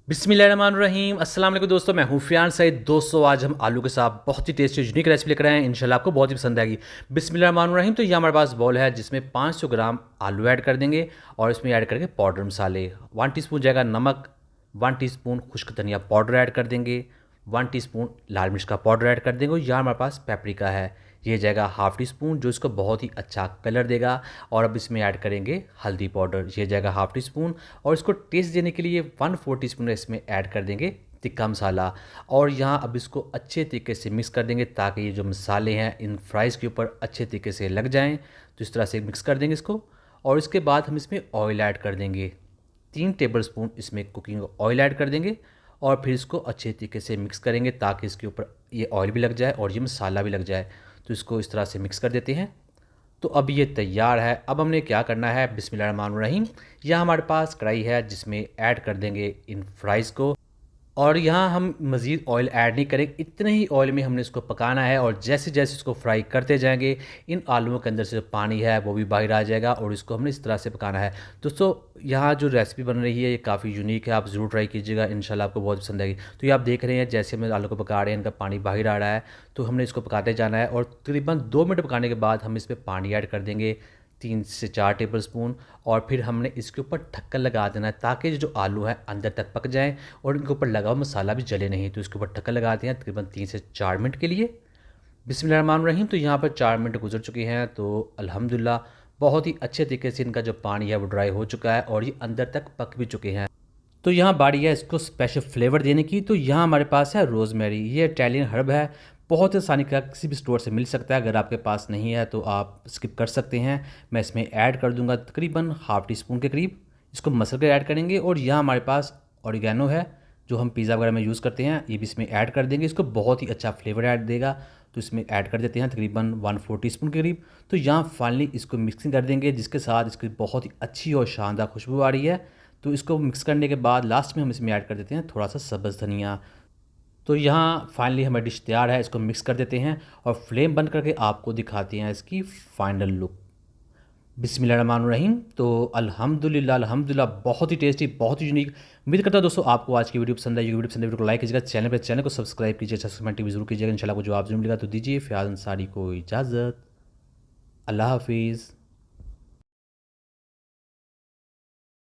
बिस्मिल्लाहिर्रहमानिर्रहीम। अस्सलाम वालेकुम दोस्तों, मैं हूँ फ़ियान सईद। दोस्तों आज हम आलू के साथ बहुत ही टेस्टी यूनिक रेसिपी लेकर आए हैं। इंशाल्लाह आपको बहुत ही पसंद आएगी। बिस्मिल्लाहिर्रहमानिर्रहीम। तो ये हमारे पास बॉल है जिसमें 500 ग्राम आलू ऐड कर देंगे और इसमें ऐड करके पाउडर मसाले 1 टीस्पून जाएगा नमक, 1 टीस्पून खुश्क धनिया पाउडर ऐड कर देंगे, 1 टीस्पून लाल मिर्च का पाउडर ऐड कर देंगे और यहाँ हमारे पास पेपरिका है, ये जाएगा हाफ़ टी स्पून जो इसको बहुत ही अच्छा कलर देगा। और अब इसमें ऐड करेंगे हल्दी पाउडर, ये जाएगा हाफ़ टी स्पून और इसको टेस्ट देने के लिए 1/4 टीस्पून इसमें ऐड कर देंगे तिक्का मसाला। और यहाँ अब इसको अच्छे तरीके से मिक्स कर देंगे ताकि ये जो मसाले हैं इन फ्राइज़ के ऊपर अच्छे तरीके से लग जाएं। तो इस तरह से मिक्स कर देंगे इसको और इसके बाद हम इसमें ऑयल ऐड कर देंगे। 3 टेबलस्पून इसमें कुकिंग ऑयल ऐड कर देंगे और फिर इसको अच्छे तरीके से मिक्स करेंगे ताकि इसके ऊपर ये ऑयल भी लग जाए और ये मसाला भी लग जाए। तो इसको इस तरह से मिक्स कर देते हैं। तो अब ये तैयार है। अब हमने क्या करना है, बिस्मिल्लाहिर्रहमानिर्रहीम। यह हमारे पास कढ़ाई है जिसमें ऐड कर देंगे इन फ्राइज़ को और यहाँ हम मज़ीद ऑयल ऐड नहीं करेंगे, इतने ही ऑयल में हमने इसको पकाना है। और जैसे जैसे इसको फ्राई करते जाएंगे इन आलूओं के अंदर से जो पानी है वो भी बाहर आ जाएगा और इसको हमने इस तरह से पकाना है। दोस्तों यहाँ जो रेसिपी बन रही है ये काफ़ी यूनिक है, आप ज़रूर ट्राई कीजिएगा, इंशाल्लाह आपको बहुत पसंद आएगी। तो ये आप देख रहे हैं जैसे हम आलू को पका रहे हैं इनका पानी बाहर आ रहा है, तो हमने इसको पकाते जाना है और तकरीबन 2 मिनट पकाने के बाद हम इस पर पानी ऐड कर देंगे 3 से 4 टेबलस्पून। और फिर हमने इसके ऊपर ढक्कन लगा देना है ताकि जो आलू है अंदर तक पक जाएं और इनके ऊपर लगा हुआ मसाला भी जले नहीं। तो इसके ऊपर ढक्कन लगाते हैं तकरीबन 3 से 4 मिनट के लिए। बिस्मिल्लाहिर्रहमानिर्रहीम। तो यहाँ पर 4 मिनट गुजर चुके हैं तो अल्हम्दुलिल्लाह बहुत ही अच्छे तरीके से इनका जो पानी है वो ड्राई हो चुका है और ये अंदर तक पक भी चुके हैं। तो यहाँ बारी है इसको स्पेशल फ्लेवर देने की। तो यहाँ हमारे पास है रोज़मेरी, ये इटालियन हर्ब है, बहुत ही आसानी का किसी भी स्टोर से मिल सकता है। अगर आपके पास नहीं है तो आप स्किप कर सकते हैं। मैं इसमें ऐड कर दूंगा तकरीबन हाफ़ टी स्पून के करीब, इसको मसल कर ऐड करेंगे। और यहाँ हमारे पास ऑरिगेनो है जो हम पिज़्ज़ा वगैरह में यूज़ करते हैं, ये भी इसमें ऐड कर देंगे, इसको बहुत ही अच्छा फ्लेवर ऐड देगा। तो इसमें ऐड कर देते हैं तकरीबन 1/4 टीस्पून के करीब। तो यहाँ फाइनली इसको मिक्सिंग कर देंगे जिसके साथ इसकी बहुत ही अच्छी और शानदार खुशबू आ रही है। तो इसको मिक्स करने के बाद लास्ट में हम इसमें ऐड कर देते हैं थोड़ा सा सब्ज़ धनिया। तो यहाँ फाइनली हमारी डिश तैयार है, इसको मिक्स कर देते हैं और फ्लेम बंद करके आपको दिखाते हैं इसकी फाइनल लुक। बिस्मिल्लाहिर्रहमानिर्रहीम। तो अल्हम्दुलिल्लाह अल्हम्दुलिल्लाह बहुत ही टेस्टी, बहुत ही यूनिक। उम्मीद करता हूँ दोस्तों आपको आज की वीडियो पसंद आएगी। वीडियो पसंद है वीडियो को लाइक कीजिएगा, चैनल को सब्सक्राइब कीजिए, सब्सक्राइब टीवी जरूर कीजिएगा। इंशाल्लाह को जवाब जरूर मिलेगा। तो दीजिए फ़ियाज़ अंसारी को इजाज़त। अल्लाह हाफिज़।